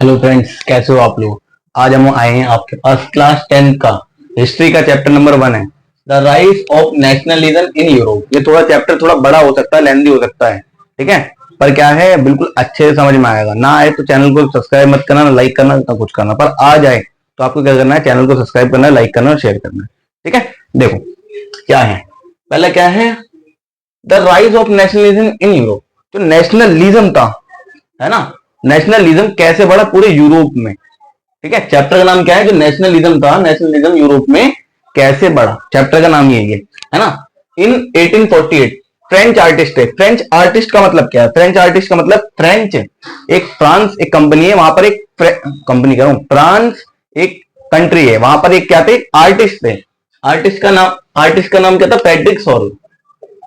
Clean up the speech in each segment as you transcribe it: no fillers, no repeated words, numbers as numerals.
Hello friends, कैसे हो आप लोग। आज हम आए हैं आपके पास क्लास 10th का हिस्ट्री का चैप्टर नंबर 1 है, the rise of nationalism in Europe. ये थोड़ा चैप्टर थोड़ा बड़ा हो सकता है, लेंदी हो सकता है, ठीक है। पर क्या है, बिल्कुल अच्छे से समझ में आएगा। ना आए तो चैनल को सब्सक्राइब मत करना, ना लाइक करना, ना कुछ करना। पर आ जाए तो आपको क्या करना है, चैनल को सब्सक्राइब करना है, लाइक करना और शेयर करना है, ठीक है। देखो क्या है, पहले क्या है, the rise of nationalism in Europe. जो नेशनलिज्म था, है ना, नेशनलिज्म कैसे बढ़ा पूरे यूरोप में, ठीक है। चैप्टर का नाम क्या है, जो नेशनलिज्म था, नेशनलिज्म यूरोप में कैसे बढ़ा, चैप्टर का नाम यही है ना। इन 1848 फ्रेंच आर्टिस्ट है। फ्रेंच आर्टिस्ट का मतलब क्या है, फ्रेंच आर्टिस्ट का मतलब फ्रेंच, एक फ्रांस एक कंपनी है, वहां पर एक कंपनी कह रहा हूं, फ्रांस एक कंट्री है, वहां पर एक क्या थे, आर्टिस्ट थे। आर्टिस्ट का नाम क्या था, पैट्रिक सॉरो।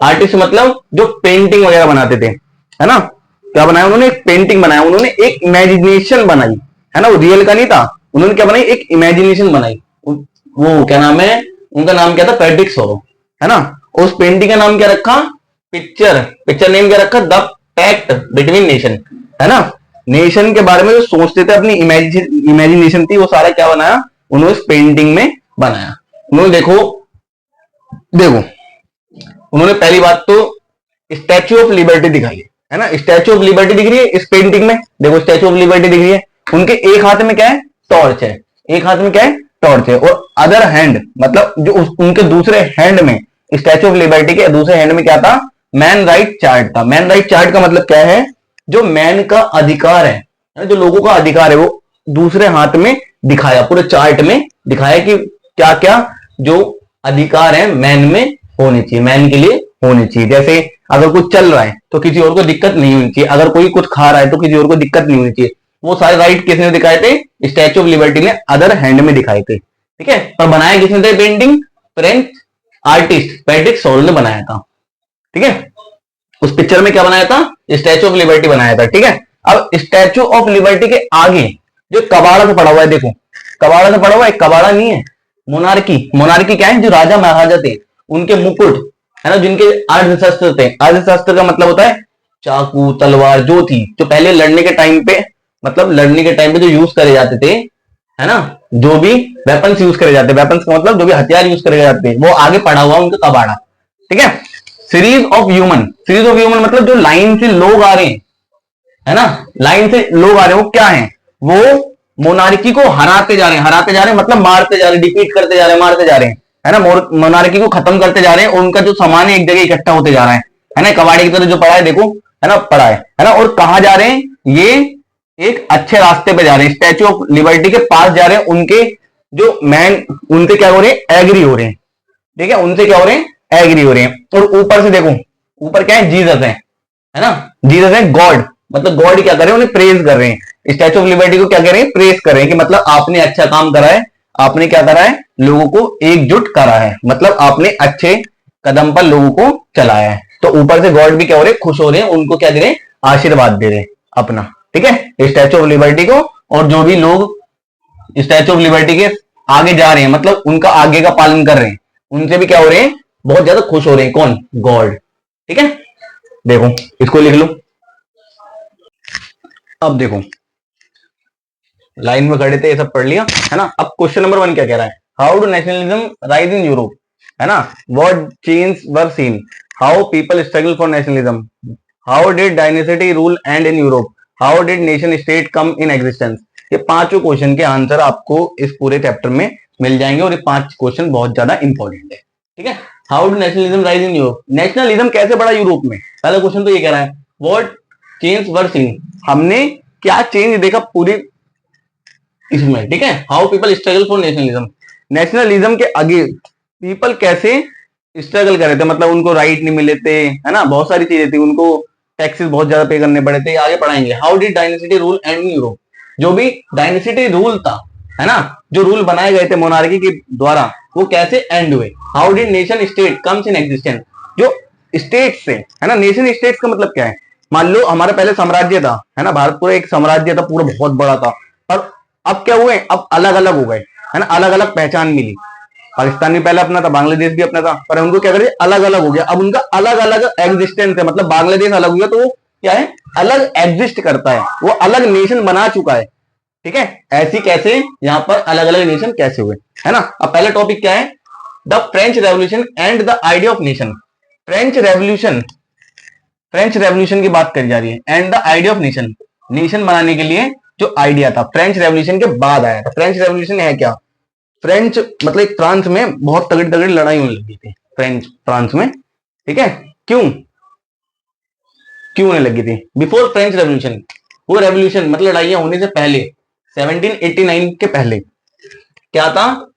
आर्टिस्ट मतलब जो पेंटिंग वगैरह बनाते थे, है ना। क्या बनाया उन्होंने, एक पेंटिंग बनाया उन्होंने, एक इमेजिनेशन बनाई, है ना। वो रियल का नहीं था, उन्होंने क्या बनाई, एक इमेजिनेशन बनाई। वो क्या नाम है, उनका नाम क्या था, पैट्रिक सोरो, है ना। उस पेंटिंग का नाम क्या रखा, पिक्चर नेम क्या रखा, द पैक्ट बिटवीन नेशन, है ना। नेशन के बारे में जो सोचते थे, अपनी इमेजिनेशन थी, वो सारा क्या बनाया उन्होंने उस पेंटिंग में बनाया। उन्होंने देखो देखो उन्होंने पहली बात तो स्टैच्यू ऑफ लिबर्टी दिखाई है ना। स्टैच्यू ऑफ लिबर्टी दिख रही है इस पेंटिंग में, देखो स्टैच्यू ऑफ लिबर्टी दिख रही है। उनके एक हाथ में क्या है, टॉर्च है, एक हाथ में क्या है, टॉर्च है। और अदर हैंड मतलब जो उनके दूसरे हैंड में, स्टैच्यू ऑफ लिबर्टी के दूसरे हैंड में क्या था, मैन राइट चार्ट था। मैन राइट चार्ट का मतलब क्या है, जो मैन का अधिकार है, जो लोगों का अधिकार है, वो दूसरे हाथ में दिखाया, पूरे चार्ट में दिखाया कि क्या क्या जो अधिकार है मैन में होने चाहिए, मैन के लिए होने चाहिए। जैसे अगर कुछ चल रहा है तो किसी और को दिक्कत नहीं होनी चाहिए, अगर कोई कुछ खा रहा है तो किसी और को दिक्कत नहीं होनी चाहिए। वो सारे राइट किसने दिखाए थे, स्टैच्यू ऑफ लिबर्टी ने अदर हैंड में दिखाए थे, ठीक है। पर बनाया किसने थे पेंटिंग, फ्रेंच आर्टिस्ट पैट्रिक सोरो ने बनाया था, ठीक है। उस पिक्चर में क्या बनाया था, स्टैच्यू ऑफ लिबर्टी बनाया था, ठीक है। अब स्टैच्यू ऑफ लिबर्टी के आगे जो कबाड़ा से पड़ा हुआ है, देखो कबाड़ा से पड़ा हुआ है, कबाड़ा नहीं है, मोनार्की। मोनार्की क्या है, जो राजा महाराजा थे उनके मुकुट, है ना, जिनके अर्धशस्त्र थे। अर्धशस्त्र का मतलब होता है चाकू तलवार, जो थी जो पहले लड़ने के टाइम पे, मतलब लड़ने के टाइम पे जो यूज करे जाते थे, है ना, जो भी वेपन्स यूज करे जाते, वेपन्स का मतलब जो भी हथियार यूज करे जाते हैं, वो आगे पड़ा हुआ उनका कबाड़ा, ठीक है। सीरीज ऑफ ह्यूमन मतलब जो लाइन से लोग आ रहे हैं, है ना, लाइन से लोग आ रहे हैं, वो क्या है, वो मोनार्की को हराते जा रहे हैं, हराते जा रहे हैं मतलब मारते जा रहे हैं, डिफीट करते जा रहे हैं, मारते जा रहे हैं, है ना। मोनार्की को खत्म करते जा रहे हैं, उनका जो सामान है एक जगह इकट्ठा होते जा रहा है ना, कबाड़ी की तरह जो पड़ा है देखो, है ना, पड़ा है ना। और कहा जा रहे हैं, ये एक अच्छे रास्ते पे जा रहे हैं, स्टैच्यू ऑफ लिबर्टी के पास जा रहे हैं, उनके जो मैन उनसे क्या हो रहे हैं, एग्री हो रहे हैं, ठीक है, उनसे क्या हो रहे हैं, एग्री हो रहे हैं। और ऊपर से देखो, ऊपर क्या है, जीसस है ना, जीसस है गॉड, मतलब गॉड क्या कर रहे हैं, उन्हें प्रेज कर रहे हैं। स्टैच्यू ऑफ लिबर्टी को क्या कह रहे हैं, प्रेज कर रहे हैं कि मतलब आपने अच्छा काम करा है, आपने क्या करा है, लोगों को एकजुट करा है, मतलब आपने अच्छे कदम पर लोगों को चलाया है। तो ऊपर से गॉड भी क्या हो रहे हैं, खुश हो रहे हैं, उनको क्या दे रहे हैं, आशीर्वाद दे रहे हैं अपना, ठीक है, स्टैच्यू ऑफ लिबर्टी को। और जो भी लोग स्टैच्यू ऑफ लिबर्टी के आगे जा रहे हैं, मतलब उनका आगे का पालन कर रहे हैं, उनसे भी क्या हो रहे हैं, बहुत ज्यादा खुश हो रहे हैं, कौन, गॉड, ठीक है। देखो इसको लिख लो। अब देखो लाइन में खड़े थे, ये सब पढ़ लिया, है ना। अब क्वेश्चन नंबर 1 क्या कह रहा है, how do nationalism rise in Europe, है ना, what change were seen, how people struggle for nationalism, how did dynasty rule and in Europe, how did nation state come in existence. ये पांचों question के answer आपको इस पूरे chapter में मिल जाएंगे, और ये 5 क्वेश्चन बहुत ज्यादा इंपॉर्टेंट है, ठीक है। How do nationalism rise in Europe, nationalism कैसे बढ़ा यूरोप में, पहला क्वेश्चन तो ये कह रहा है, व्हाट चेंज वर सीन, हमने क्या चेंज देखा पूरी इसमें, ठीक है। How people struggle for nationalism, nationalism के आगे पीपल कैसे स्ट्रगल कर रहे थे, मतलब उनको राइट नहीं मिले थे, है ना, बहुत सारी चीजें थी, उनको टैक्सेस बहुत ज्यादा पे करने पड़े थे, आगे पढ़ाएंगे। How did dynasty rule and in Europe, जो भी डायनेसिटी रूल था, है ना, जो रूल बनाए गए थे मोनार्की के द्वारा, वो कैसे एंड हुए। How did nation state comes in existence, जो स्टेट से, है ना, नेशन स्टेट का मतलब क्या है, मान लो हमारा पहले साम्राज्य था, है ना, भारत पूरा एक साम्राज्य था, पूरा बहुत बड़ा था, और अब क्या हुए, अब अलग अलग हो गए, है ना, अलग अलग पहचान मिली। पाकिस्तान भी पहले अपना था, बांग्लादेश भी अपना था, पर उनको क्या करे, अलग अलग हो गया, अब उनका अलग अलग एग्जिस्टेंस है, मतलब बांग्लादेश अलग हुआ तो वो क्या है, अलग एग्जिस्ट करता है, वो अलग नेशन बना चुका है, ठीक है, ऐसी कैसे यहाँ पर अलग अलग नेशन कैसे हुए, है ना। अब पहला टॉपिक क्या है, the French revolution and the idea of nation. French revolution, French revolution की बात करी जा रही है, and the idea of nation, nation बनाने के लिए जो आइडिया था फ्रेंच रेवोल्यूशन के बाद आया था। फ्रेंच रेवोल्यूशन है क्या, फ्रेंच मतलब फ्रांस में बहुत तगड़ी तगड़ी लड़ाई होने लगी थी फ्रांस में, ठीक है। क्यों क्यों होने लगी थी, बिफोर फ्रेंच रेवोल्यूशन, वो रेवोल्यूशन मतलब लड़ाइयां होने से पहले 1789 के पहले क्या था,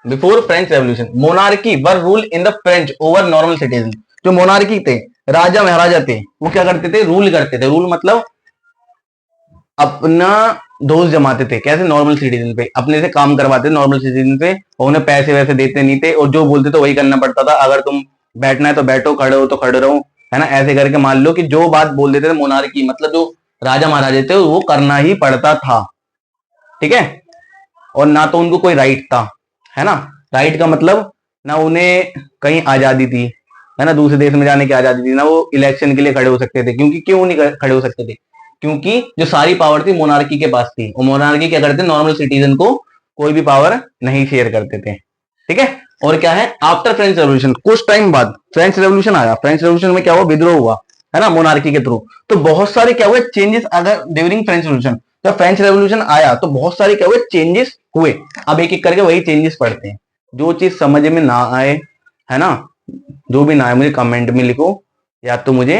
before French revolution monarchy were rule in the French over normal citizen. जो मोनार्की थे, राजा महाराजा थे, वो क्या करते थे, रूल करते थे। रूल मतलब अपना दोष जमाते थे, कैसे, नॉर्मल सिटीजन पे, अपने से काम करवाते थे नॉर्मल सिटीजन पे, और उन्हें पैसे वैसे देते नहीं थे, और जो बोलते थे वही करना पड़ता था। अगर तुम बैठना है तो बैठो, खड़े हो तो खड़े रहो, है ना। ऐसे करके मान लो कि जो बात बोल देते थे मोनार्की मतलब जो राजा महाराजा थे वो करना ही पड़ता था, ठीक है। और ना तो उनको कोई राइट था, है ना। राइट का मतलब ना उन्हें कहीं आजादी थी, है ना, दूसरे देश में जाने की आजादी थी, ना वो इलेक्शन के लिए खड़े हो सकते थे। क्योंकि क्यों नहीं खड़े हो सकते थे, क्योंकि जो सारी पावर थी मोनार्की के पास थी, और मोनार्की क्या करते, नॉर्मल सिटीजन को कोई भी पावर नहीं शेयर करते थे, ठीक है। और क्या है, आफ्टर फ्रेंच रेवोल्यूशन, कुछ टाइम बाद फ्रेंच रेवोल्यूशन आया। फ्रेंच रेवोल्यूशन में क्या हुआ, विद्रोह हुआ, है ना, मोनार्की के थ्रू। तो बहुत सारे क्या हुए चेंजेस, अगर ड्यूरिंग फ्रेंच रेवोल्यूशन, जब फ्रेंच रेवोल्यूशन आया तो बहुत सारे क्या हुए चेंजेस हुए। अब एक एक करके वही चेंजेस पढ़ते हैं। जो चीज समझ में ना आए, है ना, जो भी ना आए मुझे कमेंट में लिखो या तो मुझे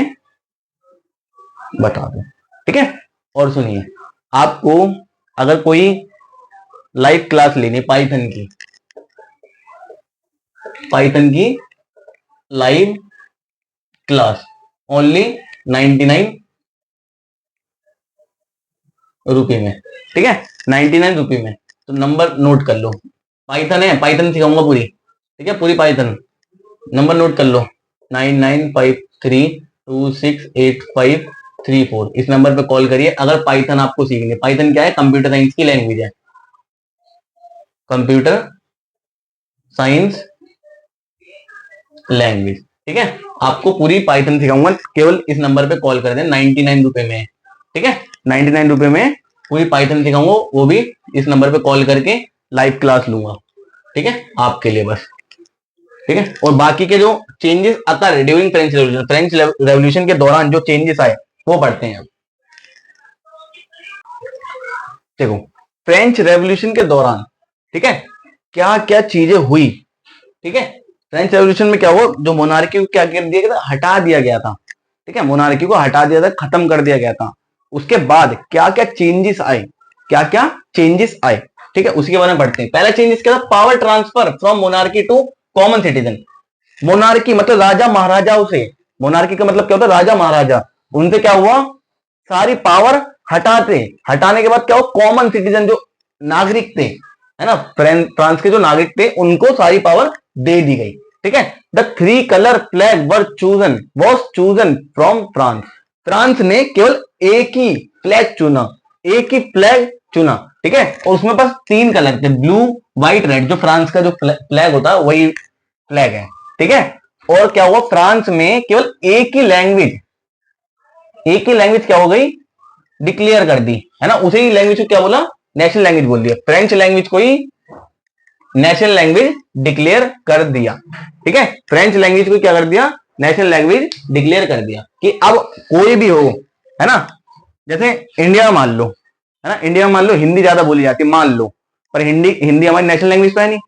बता दो, ठीक है। और सुनिए, आपको अगर कोई लाइव क्लास लेनी पाइथन की लाइव क्लास, ओनली 99 रुपए में, ठीक है, 99 रुपए में। तो नंबर नोट कर लो, पाइथन है, पाइथन सिखाऊंगा पूरी, ठीक है, पूरी पाइथन। नंबर नोट कर लो, 9953268534। इस नंबर पे कॉल करिए अगर पाइथन आपको सीखनी है। पाइथन क्या है, कंप्यूटर साइंस की लैंग्वेज है, कंप्यूटर साइंस लैंग्वेज, ठीक है। आपको पूरी पाइथन सिखाऊंगा, केवल इस नंबर पे कॉल कर दें, 99 रुपए में, ठीक है, 99 रुपए में पूरी पाइथन सिखाऊंगा, वो भी इस नंबर पे कॉल करके लाइव क्लास लूंगा, ठीक है, आपके लिए बस, ठीक है। और बाकी के जो चेंजेस आता है during French revolution, French revolution के दौरान जो चेंजेस आए वो पढ़ते हैं। देखो, फ्रेंच रेवोल्यूशन के दौरान, ठीक है, क्या क्या चीजें हुई, ठीक है। फ्रेंच रेवोल्यूशन में क्या हुआ, जो मोनार्की को क्या कर दिया गया था, हटा दिया गया था, ठीक है, मोनार्की को हटा दिया था, खत्म कर दिया गया था। उसके बाद क्या क्या चेंजेस आए, क्या क्या चेंजेस आए, ठीक है, उसके बारे में पढ़ते हैं। पहला चेंजेस क्या था, power transfer from monarchy to common citizen. Monarchy मतलब राजा महाराजाओं से, मोनार्की का मतलब क्या होता है, राजा महाराजा, उनसे क्या हुआ, सारी पावर हटाने के बाद क्या हुआ, कॉमन सिटीजन जो नागरिक थे, है ना, फ्रांस के जो नागरिक थे उनको सारी पावर दे दी गई, ठीक है। The 3 colour flag was chosen from France. France ने केवल एक ही फ्लैग चुना, एक ही फ्लैग चुना, ठीक है, और उसमें बस 3 कलर थे, ब्लू व्हाइट रेड, जो फ्रांस का जो फ्लैग होता है वही फ्लैग है, ठीक है। और क्या हुआ, फ्रांस में केवल एक ही लैंग्वेज क्या हो गई, डिक्लेयर कर दी, है ना, उसे ही लैंग्वेज को क्या बोला, नेशनल लैंग्वेज बोल दिया। फ्रेंच लैंग्वेज को ही नेशनल लैंग्वेज डिक्लेयर कर दिया, ठीक है। फ्रेंच लैंग्वेज को क्या कर दिया, नेशनल लैंग्वेज डिक्लेयर कर दिया कि अब कोई भी हो, है ना, जैसे इंडिया में मान लो, है ना, इंडिया में मान लो हिंदी ज्यादा बोली जाती है, मान लो, पर हिंदी हिंदी हमारी नेशनल लैंग्वेज तो है नहीं,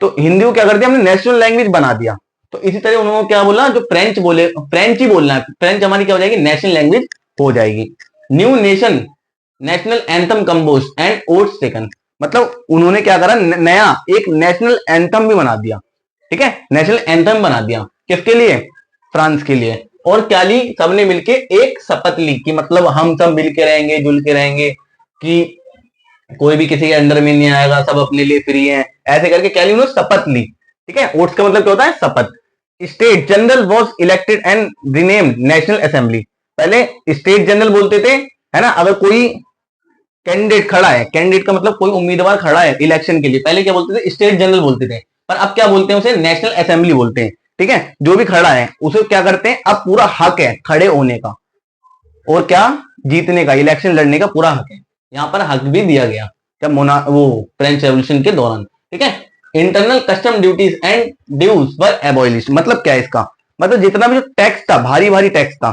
तो हिंदी को क्या कर दिया हमने, नेशनल लैंग्वेज बना दिया। तो इसी तरह उन्होंने क्या बोला, जो फ्रेंच बोले फ्रेंच ही बोलना है, फ्रेंच हमारी क्या हो जाएगी, नेशनल लैंग्वेज हो जाएगी। New nation national anthem compose and oats taken, मतलब उन्होंने क्या करा, नया एक नेशनल एंथम भी बना दिया, ठीक है, नेशनल एंथम बना दिया, किसके लिए, फ्रांस के लिए। और क्या ली, सबने मिलके एक शपथ ली कि मतलब हम सब मिलके रहेंगे, जुल के रहेंगे, कि कोई भी किसी के अंडर में नहीं आएगा, सब अपने लिए फ्री हैं, ऐसे करके क्या ली उन्होंने, शपथ ली, ठीक है। ओट्स का मतलब क्या होता है, शपथ। State general was elected and renamed national assembly. पहले स्टेट जनरल बोलते थे, है ना, अगर कोई कैंडिडेट खड़ा है, कैंडिडेट का मतलब कोई उम्मीदवार खड़ा है इलेक्शन के लिए, पहले क्या बोलते थे, स्टेट जनरल बोलते थे, पर अब क्या बोलते हैं, उसे नेशनल असेंबली बोलते हैं, ठीक है। जो भी खड़ा है उसे क्या करते हैं, अब पूरा हक है खड़े होने का, और क्या, जीतने का, इलेक्शन लड़ने का पूरा हक है, यहाँ पर हक भी दिया गया जब वो फ्रेंच रेवोल्यूशन के दौरान। ठीक है, internal custom duties and dues were abolished. मतलब क्या है इसका, मतलब जितना भी जो टैक्स था, भारी भारी टैक्स था,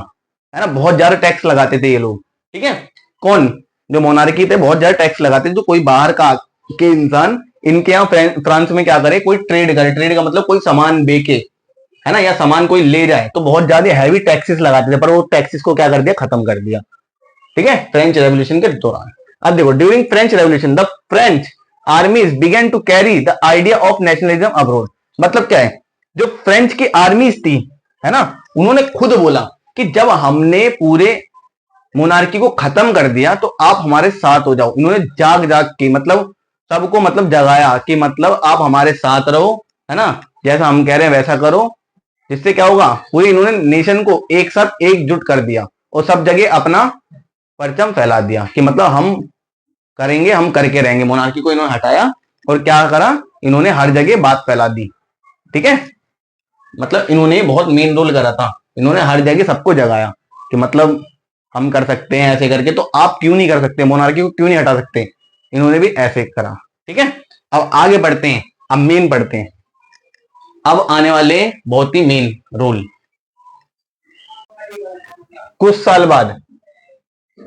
है ना, बहुत ज्यादा टैक्स लगाते थे ये लोग। ठीक है, कौन, जो मोनार्की थे बहुत ज्यादा टैक्स लगाते थे। तो कोई बाहर का के इंसान इनके यहाँ फ्रांस में क्या करे, कोई ट्रेड करे, ट्रेड का मतलब कोई सामान बेचे, है ना, या सामान कोई ले जाए, तो बहुत ज्यादा हैवी टैक्सेस लगाते थे, पर वो टैक्सेस को क्या कर दिया, खत्म कर दिया। ठीक है, फ्रेंच रेवोल्यूशन के दौरान। अब देखो, during French revolution the French armies began to carry the idea of nationalism abroad. मतलब क्या है, जो फ्रेंच की आर्मीज थी, है ना, उन्होंने खुद बोला कि जब हमने पूरे मोनार्की को खत्म कर दिया तो आप हमारे साथ हो जाओ। इन्होंने जाग जाग के, मतलब सबको मतलब जगाया कि मतलब आप हमारे साथ रहो, है ना, जैसा हम कह रहे हैं वैसा करो। जिससे क्या होगा, पूरी इन्होंने नेशन को एक साथ एकजुट कर दिया और सब जगह अपना परचम फैला दिया कि मतलब हम करेंगे, हम करके रहेंगे। मोनार्की को इन्होंने हटाया और क्या करा, इन्होंने हर जगह बात फैला दी। ठीक है, मतलब इन्होंने बहुत मेन रोल करा था, इन्होंने हर जगह सबको जगाया कि मतलब हम कर सकते हैं ऐसे करके, तो आप क्यों नहीं कर सकते, मोनार्की को क्यों नहीं हटा सकते। इन्होंने भी ऐसे करा। ठीक है, अब आगे बढ़ते हैं, अब मेन पढ़ते हैं। अब आने वाले बहुत ही मेन रोल, कुछ साल बाद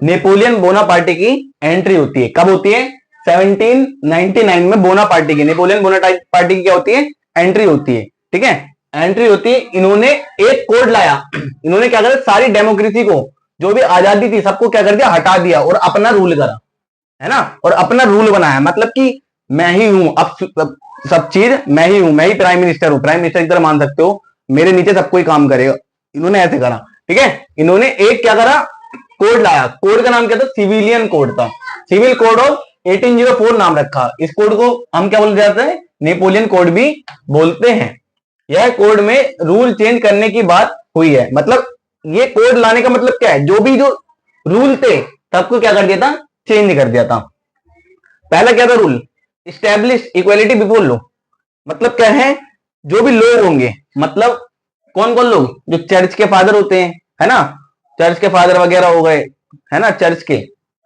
नेपोलियन बोनापार्टी की एंट्री होती है। कब होती है, 1799 में बोनापार्टी की, नेपोलियन बोनापार्टी की क्या होती है, एंट्री होती है। ठीक है, एंट्री होती है। इन्होंने एक कोड लाया, इन्होंने क्या करा, सारी डेमोक्रेसी को, जो भी आजादी थी सबको क्या कर दिया, हटा दिया और अपना रूल करा, है ना, और अपना रूल बनाया। मतलब कि मैं ही हूं, अब सब चीज मैं ही हूं, मैं ही प्राइम मिनिस्टर हूं, प्राइम मिनिस्टर की तरह मान सकते हो, मेरे नीचे सब कोई काम करेगा। इन्होंने ऐसे करा। ठीक है, इन्होंने एक क्या करा, कोड लाया। कोड का नाम क्या था, सिविलियन कोड था, सिविल कोड ऑफ 1804 नाम रखा। इस कोड को हम क्या बोलते जाते हैं, नेपोलियन कोड भी बोलते हैं। यह कोड में रूल चेंज करने की बात हुई है। मतलब ये कोड लाने का मतलब क्या है, जो भी जो रूल थे सबको क्या कर दिया था, चेंज कर दिया था। पहला क्या था rule, establish equality before law. मतलब क्या है, जो भी लोग होंगे, मतलब कौन कौन लोग, जो चर्च के फादर होते हैं, है ना, चर्च के फादर वगैरह हो गए, है ना, चर्च के,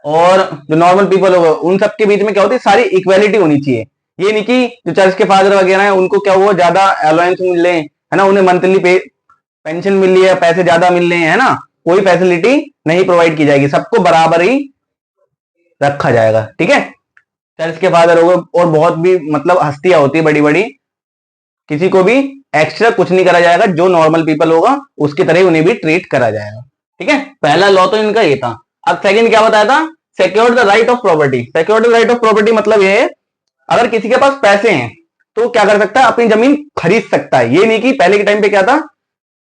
और जो नॉर्मल पीपल हो गए, उन सबके बीच में क्या होती है, सारी इक्वालिटी होनी चाहिए। ये नहीं कि जो चर्च के फादर वगैरह हैं उनको क्या हुआ, ज्यादा अलाउंस मिल रहे हैं, है ना, उन्हें मंथली पेंशन मिल रही है, पैसे ज्यादा मिल रहे हैं, है ना, कोई फैसिलिटी नहीं प्रोवाइड की जाएगी, सबको बराबर ही रखा जाएगा। ठीक है, चर्च के फादर हो गए और बहुत भी मतलब हस्तियां होती है बड़ी बड़ी, किसी को भी एक्स्ट्रा कुछ नहीं करा जाएगा, जो नॉर्मल पीपल होगा उसकी तरह उन्हें भी ट्रीट करा जाएगा। ठीक है, पहला लॉ तो इनका ये था। अब सेकंड क्या बताया था, secure the right of property. Secure the right of property मतलब ये है, अगर किसी के पास पैसे हैं तो क्या कर सकता है, अपनी जमीन खरीद सकता है। ये नहीं कि पहले के टाइम पे क्या था,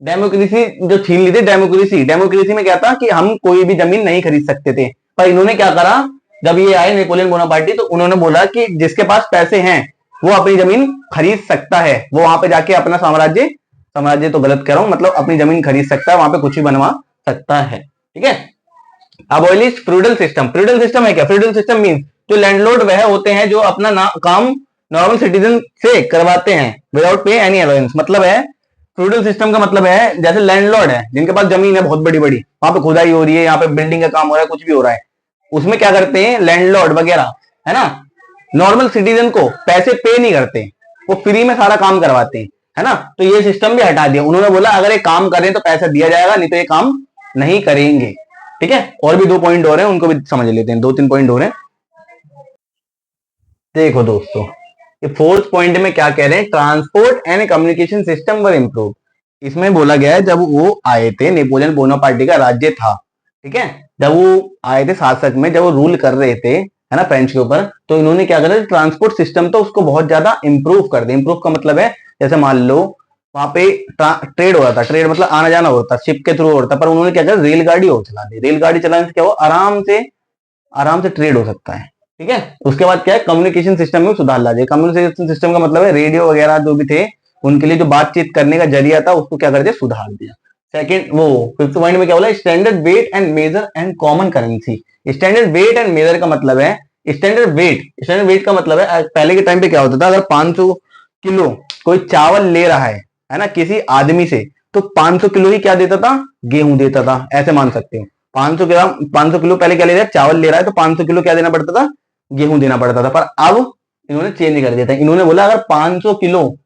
डेमोक्रेसी जो छीन ली थी, डेमोक्रेसी में क्या था कि हम कोई भी जमीन नहीं खरीद सकते थे। पर इन्होंने क्या करा, जब ये आए नेपोलियन बोनापार्टी, तो उन्होंने बोला कि जिसके पास पैसे हैं वो अपनी जमीन खरीद सकता है, वो वहां पे जाके अपना साम्राज्य, साम्राज्य तो गलत कह रहा हूं, मतलब अपनी जमीन खरीद सकता है, वहां पे कुछ भी बनवा सकता है। ठीक है, abolish feudal system. Feudal system है क्या, फ्यूडल सिस्टम मीन जो लैंडलॉर्ड वह होते हैं जो अपना काम नॉर्मल सिटीजन से करवाते हैं विदाउट पे एनी अलाउंस। मतलब है, फ्यूडल सिस्टम का मतलब है जैसे लैंडलॉर्ड है जिनके पास जमीन है बहुत बड़ी बड़ी, वहां पे खुदाई हो रही है, यहाँ पे बिल्डिंग का काम हो रहा है, कुछ भी हो रहा है, उसमें क्या करते हैं लैंडलॉर्ड वगैरह, है ना, नॉर्मल सिटीजन को पैसे पे नहीं करते, वो फ्री में सारा काम करवाते हैं, है ना। तो ये सिस्टम भी हटा दिया। उन्होंने बोला अगर ये काम करें तो पैसा दिया जाएगा, नहीं तो ये काम नहीं करेंगे। ठीक है, और भी 2 पॉइंट हो रहे हैं, उनको भी समझ लेते हैं, 2-3 पॉइंट हो रहे हैं। देखो दोस्तों, ये फोर्थ पॉइंट में क्या कह रहे हैं, transport and communication system were improve. इसमें बोला गया है जब वो आए थे, नेपोलियन बोनापार्टी का राज्य था, ठीक है, जब वो आए थे शासक में, जब वो रूल कर रहे थे, है ना, फ्रेंच के ऊपर, तो इन्होंने क्या करा, ट्रांसपोर्ट सिस्टम तो उसको बहुत ज्यादा इंप्रूव कर दिया। इंप्रूव का मतलब है जैसे मान लो वहां पे ट्रेड हो रहा था, ट्रेड मतलब आना जाना होता, शिप के थ्रू होता, पर उन्होंने क्या करा, रेलगाड़ी और चला दी। रेलगाड़ी चलाने से क्या हो, आराम से ट्रेड हो सकता है। ठीक है, उसके बाद क्या है, कम्युनिकेशन सिस्टम में सुधार ला दिया। कम्युनिकेशन सिस्टम का मतलब है रेडियो वगैरह जो भी थे उनके लिए जो बातचीत करने का जरिया था उसको क्या कर दिया, सुधार दिया। सेकंड, वो फिफ्थ पॉइंट में क्या बोला, standard weight and measure and common currency. Standard weight and measure का मतलब है, स्टैंडर्ड वेट का मतलब है पहले के टाइम पे क्या होता था, अगर 500 किलो कोई चावल ले रहा है ना, किसी आदमी से, तो 500 किलो ही क्या देता था, गेहूं देता था, ऐसे मान सकते हो। 500 किलो पहले क्या ले रहा है, चावल ले रहा है, तो 500 किलो क्या देना पड़ता था, गेहूं देना पड़ता था। पर अब इन्होंने चेंज कर दिया था, इन्होंने बोला अगर 500 किलो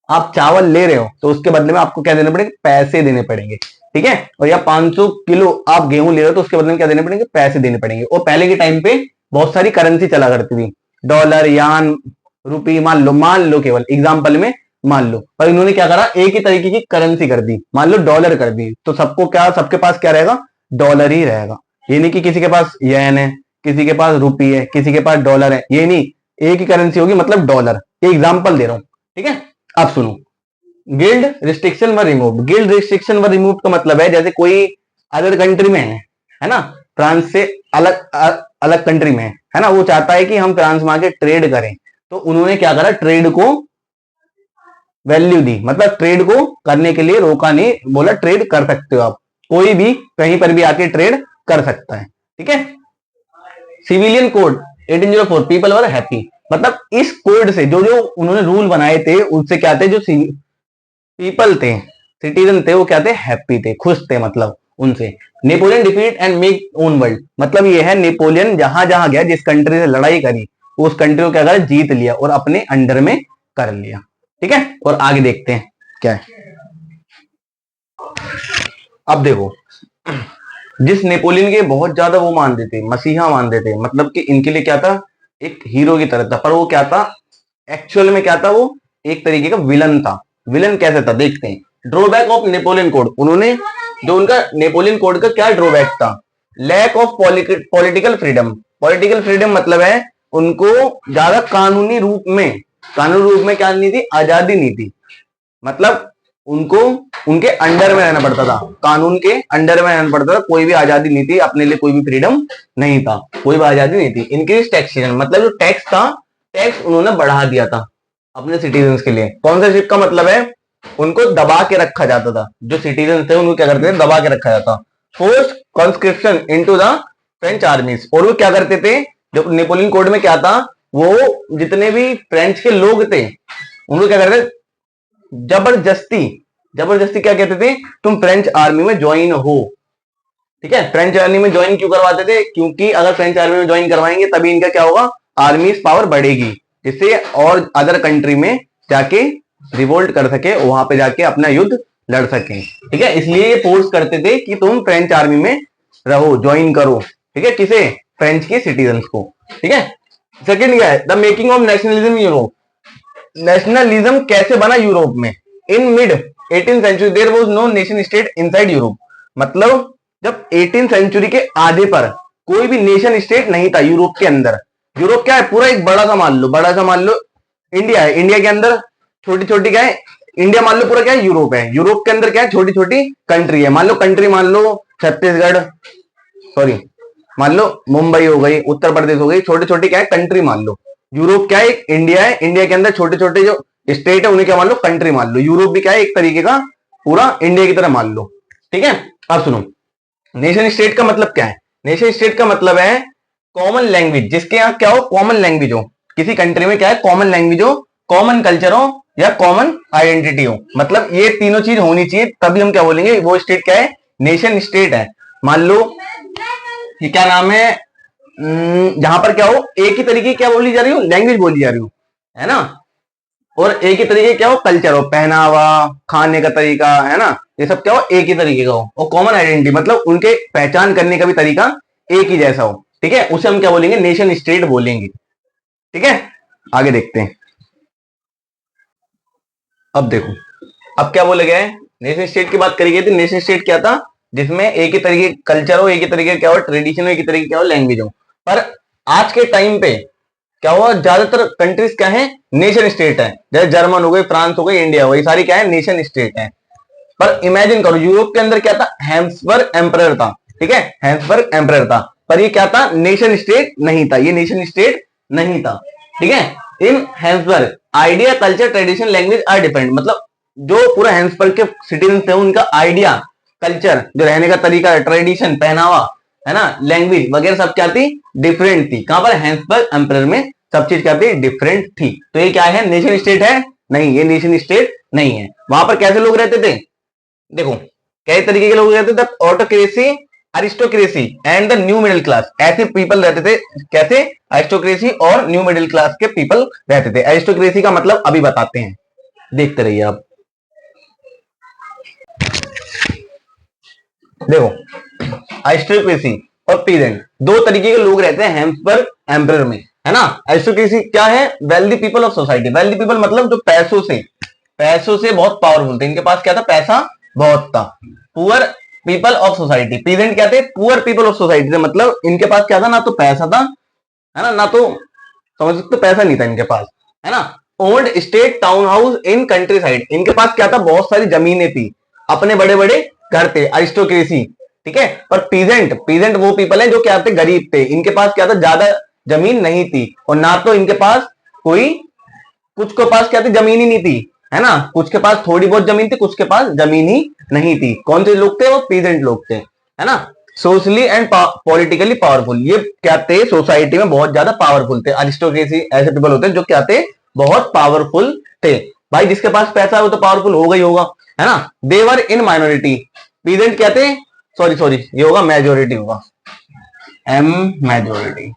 आप चावल ले रहे हो तो उसके बदले में आपको क्या देने पड़ेंगे, पैसे देने पड़ेंगे। ठीक है, और या 500 किलो आप गेहूं ले रहे हो तो उसके बदले में क्या देने पड़ेंगे, पैसे देने पड़ेंगे। और पहले के टाइम पे बहुत सारी करेंसी चला करती थी, डॉलर, यान, रुपी, मान लो केवल एग्जाम्पल में मान लो, पर इन्होंने क्या करा, एक ही तरीके की करेंसी कर दी, मान लो डॉलर कर दी, तो सबको क्या, सबके पास क्या रहेगा, डॉलर ही रहेगा। ये नहीं कि किसी के पास येन है, किसी के पास रुपी है, किसी के पास डॉलर है, ये नहीं, एक ही करेंसी होगी, मतलब डॉलर। ये एग्जाम्पल दे रहा हूं, ठीक है। अब सुनो, गिल्ड रिस्ट्रिक्शन व रिमूव। गिल्ड रिस्ट्रिक्शन व रिमूव का मतलब है जैसे कोई अदर कंट्री में है ना, फ्रांस से अलग अलग कंट्री में है ना, वो चाहता है कि हम फ्रांस में आके ट्रेड करें, तो उन्होंने क्या करा, ट्रेड को वैल्यू दी, मतलब ट्रेड को करने के लिए रोका नहीं, बोला ट्रेड कर सकते हो आप, कोई भी कहीं पर भी आके ट्रेड कर सकता है। ठीक है, civilian code 1804 people were happy, मतलब इस कोड से जो जो उन्होंने रूल बनाए थे उससे क्या थे, जो पीपल थे, सिटीजन थे, वो क्या थे, हैप्पी थे, खुश थे, मतलब उनसे। Napoleon defeat and make own world, मतलब ये है नेपोलियन जहां जहां गया, जिस कंट्री से लड़ाई करी, उस कंट्री को क्या करा, जीत लिया और अपने अंडर में कर लिया। ठीक है, और आगे देखते हैं क्या है। अब देखो, जिस नेपोलियन के बहुत ज्यादा वो मानते थे, मसीहा मानते थे, मतलब कि इनके लिए क्या था, एक हीरो की तरह था, पर वो क्या था, एक्चुअल में क्या था, वो एक तरीके का विलन था। विलन कैसे था, देखते हैं। ड्रॉबैक ऑफ नेपोलियन कोड, उन्होंने जो उनका नेपोलियन कोड का क्या ड्रॉबैक था, lack of political freedom. Political freedom मतलब है उनको ज्यादा कानूनी रूप में क्या नहीं थी, आजादी नहीं थी, मतलब उनको उनके अंडर में रहना पड़ता था, कानून के अंडर में रहना पड़ता था, कोई भी आजादी नहीं थी, अपने लिए कोई भी फ्रीडम नहीं था, कोई भी आजादी नहीं थी। इंक्रीज टैक्सेशन, मतलब जो टैक्स था, टैक्स उन्होंने बढ़ा दिया था अपने सिटीजन के लिए। स्पॉन्सरशिप का मतलब है उनको दबा के रखा जाता था, जो सिटीजन थे उनको क्या करते थे, दबा के रखा जाता। Force conscription into the French आर्मीज, और वो क्या करते थे, जो नेपोलियन कोड में क्या था, वो जितने भी फ्रेंच के लोग थे उनको क्या करते थे, जबरदस्ती क्या कहते थे, तुम फ्रेंच आर्मी में ज्वाइन हो। ठीक है, फ्रेंच आर्मी में ज्वाइन क्यों करवाते थे, क्योंकि अगर फ्रेंच आर्मी में ज्वाइन करवाएंगे तभी इनका क्या होगा, आर्मी पावर बढ़ेगी, जिससे और अदर कंट्री में जाके रिवोल्ट कर सके, वहां पे जाके अपना युद्ध लड़ सके। ठीक है, इसलिए ये फोर्स करते थे कि तुम फ्रेंच आर्मी में रहो, ज्वाइन करो। ठीक है, किसे, फ्रेंच के सिटीजन्स को। ठीक है, सेकेंड क्या है, the making of nationalism Europe. Nationalism कैसे बना यूरोप में, in mid 18th century there was no nation state inside Europe, मतलब जब 18th सेंचुरी के आधे पर कोई भी नेशन स्टेट नहीं था यूरोप के अंदर। यूरोप क्या है, पूरा एक बड़ा सा मान लो इंडिया है, इंडिया के अंदर छोटी छोटी क्या है, इंडिया मान लो पूरा क्या है, यूरोप है, यूरोप के अंदर क्या है, छोटी छोटी कंट्री है, मान लो कंट्री, मान लो छत्तीसगढ़, सॉरी मान लो मुंबई हो गई, उत्तर प्रदेश हो गई, छोटी छोटी क्या है, कंट्री मान लो। यूरोप क्या है, एक इंडिया है, इंडिया के अंदर छोटे छोटे जो स्टेट है उन्हें क्या मान लो, कंट्री मान लो। यूरोप भी क्या है, एक तरीके का पूरा इंडिया की तरह मान लो। ठीक है, अब सुनो, नेशन स्टेट का मतलब क्या है, नेशन स्टेट का मतलब है कॉमन लैंग्वेज, जिसके यहाँ क्या हो, कॉमन लैंग्वेज हो, किसी कंट्री में क्या है, कॉमन लैंग्वेज हो, कॉमन कल्चर हो, या कॉमन आइडेंटिटी हो, मतलब ये तीनों चीज होनी चाहिए, तभी हम क्या बोलेंगे वो स्टेट क्या है, नेशन स्टेट है। मान लो ये क्या नाम है, जहां पर क्या हो, एक ही तरीके क्या बोली जा रही हो, लैंग्वेज बोली जा रही हो, है ना, और एक ही तरीके क्या हो, कल्चर हो, पहनावा, खाने का तरीका, है ना, ये सब क्या हो, एक ही तरीके का हो, और कॉमन आइडेंटिटी मतलब उनके पहचान करने का भी तरीका एक ही जैसा हो। ठीक है, उसे हम क्या बोलेंगे, नेशन स्टेट बोलेंगे। ठीक है, आगे देखते हैं। अब देखो, अब क्या बोले गए, नेशन स्टेट की बात करी गई थी। नेशन स्टेट क्या था, जिसमें एक ही तरीके कल्चर हो, एक ही तरीके क्या हो, ट्रेडिशन हो, एक ही तरीके क्या हो, लैंग्वेज हो। पर आज के टाइम पे क्या हुआ, ज्यादातर कंट्रीज क्या है, नेशन स्टेट है, जैसे जर्मन हो गई, फ्रांस हो गई, इंडिया हो गई, सारी क्या है, नेशन स्टेट है। पर इमेजिन करो, यूरोप के अंदर क्या था, हैब्सबर्ग एम्परर था। ठीक है, हैब्सबर्ग एम्परर था, पर ये क्या था, नेशन स्टेट नहीं था, ये नेशन स्टेट नहीं था। ठीक है, in Habsburg idea, culture, tradition, language are different, मतलब जो पूरा हैब्सबर्ग के सिटीजन थे उनका आइडिया, कल्चर, जो रहने का तरीका, ट्रेडिशन, पहनावा, है ना, लैंग्वेज वगैरह सब क्या थी, डिफरेंट थी। कहां पर, हैब्सबर्ग एम्परर में सब चीज क्या थी, डिफरेंट थी। तो ये क्या है, नेशन स्टेट है नहीं, ये नेशन स्टेट नहीं है। वहां पर कैसे लोग रहते थे, देखो कई तरीके के लोग रहते थे, autocracy, aristocracy and the new middle class, ऐसे पीपल रहते थे। कैसे? अरिस्टोक्रेसी और न्यू मिडिल क्लास के पीपल रहते थे। अरिस्टोक्रेसी का मतलब अभी बताते हैं, देखते रहिए आप। देखो, अरिस्टोक्रेसी और पीजेंट दो तरीके के लोग रहते हैं हैम्सबर्ग एम्परर में, है ना। अरिस्टोक्रेसी क्या है? Wealthy people of society. Wealthy people मतलब जो पैसों से बहुत पावरफुल थे, इनके पास क्या था? पैसा बहुत था। Poor people of society, peasant क्या थे? पुअर पीपल ऑफ सोसाइटी थे, मतलब इनके पास क्या था? ना तो पैसा था, है ना तो समझ सकते, पैसा नहीं था इनके पास, है ना। Old state town house in country side, इनके पास क्या था? बहुत सारी जमीनें थी, अपने बड़े बड़े घर थे, अरिस्टोक्रेसी, ठीक है। पर पीजेंट वो पीपल है जो क्या थे? गरीब थे, इनके पास क्या था? ज्यादा जमीन नहीं थी, और ना तो इनके पास कोई, कुछ के पास क्या थी? जमीन ही नहीं थी, है ना। कुछ के पास थोड़ी बहुत जमीन थी, कुछ के पास जमीन ही नहीं थी। कौन से लोग थे? वो पीजेंट लोग थे, है ना। सोशली एंड पॉलिटिकली पावरफुल, ये क्या थे? सोसाइटी में बहुत ज्यादा पावरफुल थे। अरिस्टोक्रेसी ऐसे पीपल होते हैं जो क्या थे? बहुत पावरफुल थे। भाई जिसके पास पैसा है वो तो पावरफुल होगा ही होगा, है ना। देवर इन माइनॉरिटी, पीजेंट क्या थे? सॉरी ये होगा मेजोरिटी, होगा एम मेजोरिटी।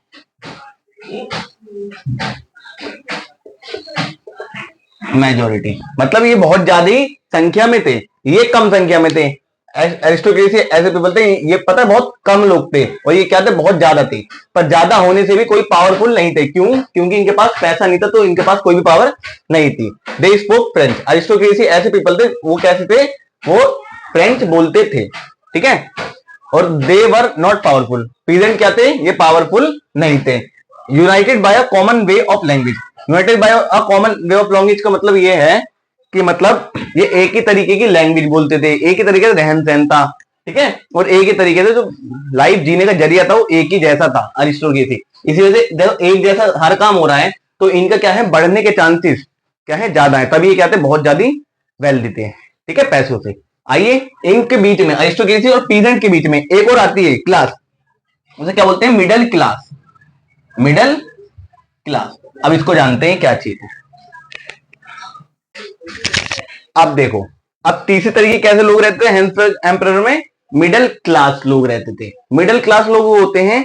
मेजोरिटी मतलब ये बहुत ज्यादा संख्या में थे, ये कम संख्या में थे। एरिस्टोक्रेसी ऐसे पीपल थे, ये पता है बहुत कम लोग थे, और ये क्या थे? बहुत ज्यादा थे, पर ज्यादा होने से भी कोई पावरफुल नहीं थे। क्यों? क्योंकि इनके पास पैसा नहीं था, तो इनके पास कोई भी पावर नहीं थी। दे स्पोक फ्रेंच, अरिस्टोक्रेसी ऐसे पीपल थे, वो कैसे थे? वो फ्रेंच बोलते थे, ठीक है। और they were not powerful, peasant क्या थे? ये पावरफुल नहीं थे। United by a common way of language, united by a common way of language का मतलब ये है कि मतलब ये एक ही तरीके की लैंग्वेज बोलते थे, एक ही तरीके से रहन सहन था, ठीक है। और एक ही तरीके से जो लाइफ जीने का जरिया था वो एक ही जैसा था अरिस्टोक्रेसी। इसी वजह से देखो एक जैसा हर काम हो रहा है, तो इनका क्या है? बढ़ने के चांसेस क्या है? ज्यादा है, तभी ये क्या थे? बहुत ज्यादा वेल्दी थे, ठीक है, पैसों से। आइए इनके बीच में, अरिस्टोक्रेसी और पीजेंट के बीच में एक और आती है क्लास, उसे क्या बोलते हैं? Middle class. मिडिल क्लास, अब इसको जानते हैं क्या चीज है। अब देखो, अब तीसरे तरीके कैसे लोग रहते हैं एम्परर में? मिडिल क्लास लोग रहते थे। मिडिल क्लास लोग वो होते हैं,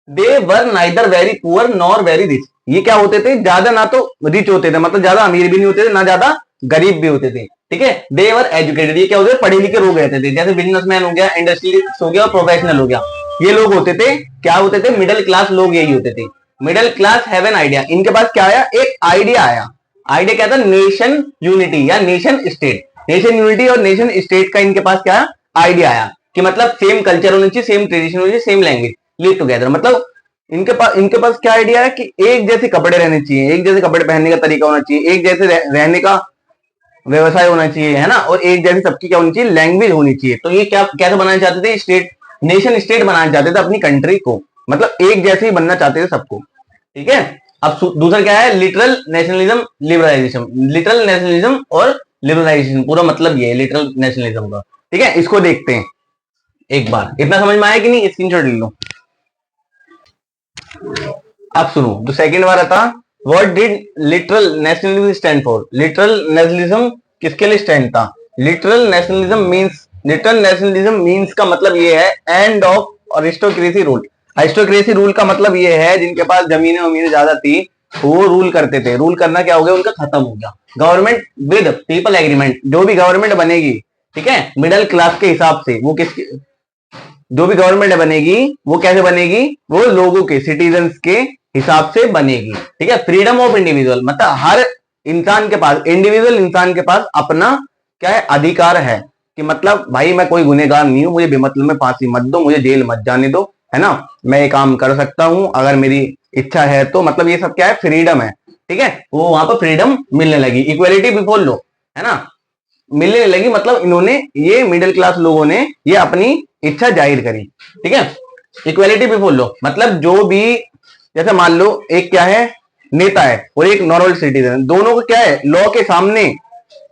they were neither very poor nor very rich, ये क्या होते थे? ज्यादा ना तो रिच होते थे, मतलब ज्यादा अमीर भी नहीं होते थे, ना ज्यादा गरीब भी होते थे, ठीक है। दे वर एजुकेटेड, ये क्या होते थे? पढ़े लिखे लोग रहते थे, जैसे बिजनेसमैन हो गया, इंडस्ट्रियलिस्ट हो गया और प्रोफेशनल हो गया, ये लोग होते थे। क्या होते थे? मिडिल क्लास लोग यही होते थे। Middle class have an idea, इनके पास क्या आया? एक आइडिया आया। आइडिया क्या था? नेशन यूनिटी या नेशन स्टेट। नेशन यूनिटी और नेशन स्टेट का इनके पास क्या आइडिया आया कि मतलब सेम कल्चर होना चाहिए, सेम ट्रेडिशन होनी चाहिए, सेम लैंग्वेज, लिव टुगेदर। मतलब इनके पास क्या आइडिया है कि एक जैसे कपड़े रहने चाहिए, एक जैसे कपड़े पहनने का तरीका होना चाहिए, एक जैसे रहने का व्यवसाय होना चाहिए, है ना। और एक जैसी सबकी क्या होनी चाहिए? लैंग्वेज होनी चाहिए। तो ये क्या कैसे बनाना चाहते थे? स्टेट, नेशन स्टेट बनाना चाहते थे अपनी कंट्री को, मतलब एक जैसे ही बनना चाहते थे सबको, ठीक है। अब दूसरा क्या है? Literal nationalism, liberalisation. Literal nationalism और लिबरलाइजेशन, पूरा मतलब ये है लिटरल नेशनलिज्म का, ठीक है। इसको देखते हैं एक बार, इतना समझ में आया कि नहीं? स्क्रीनशॉट ले लो। अब सुनो, जो सेकंड वाला था, what did literal nationalism stand for? Literal nationalism किसके लिए स्टैंड था? लिटरल नेशनलिज्म मींस का मतलब ये है end of aristocracy rule. Aristocracy rule का मतलब ये है जिनके पास जमीनें वमीनें ज्यादा थी, वो रूल करते थे। रूल करना क्या हो गया? उनका खत्म हो गया। गवर्नमेंट विद पीपल एग्रीमेंट, जो भी गवर्नमेंट बनेगी, ठीक है, मिडिल क्लास के हिसाब से, वो किसकी, जो भी गवर्नमेंट बनेगी वो कैसे बनेगी? वो लोगों के, सिटीजन्स के हिसाब से बनेगी, ठीक है। फ्रीडम ऑफ इंडिविजुअल, मतलब हर इंसान के पास, इंडिविजुअल इंसान के पास अपना क्या है? अधिकार है कि मतलब भाई मैं कोई गुनहगार नहीं हूं, मुझे बेमतलब में फांसी मत दो, मुझे जेल मत जाने दो, है ना। मैं ये काम कर सकता हूं अगर मेरी इच्छा है तो, मतलब ये सब क्या है? फ्रीडम है, ठीक है। वो वहां पर फ्रीडम मिलने लगी, इक्वेलिटी बिफोर लॉ, है ना, मिलने लगी। मतलब इन्होंने, ये मिडिल क्लास लोगों ने ये अपनी इच्छा जाहिर करी, ठीक है। इक्वेलिटी बिफोर लॉ मतलब जो भी, जैसे मान लो एक क्या है? नेता है और एक नॉर्मल सिटीजन, दोनों को क्या है? लॉ के सामने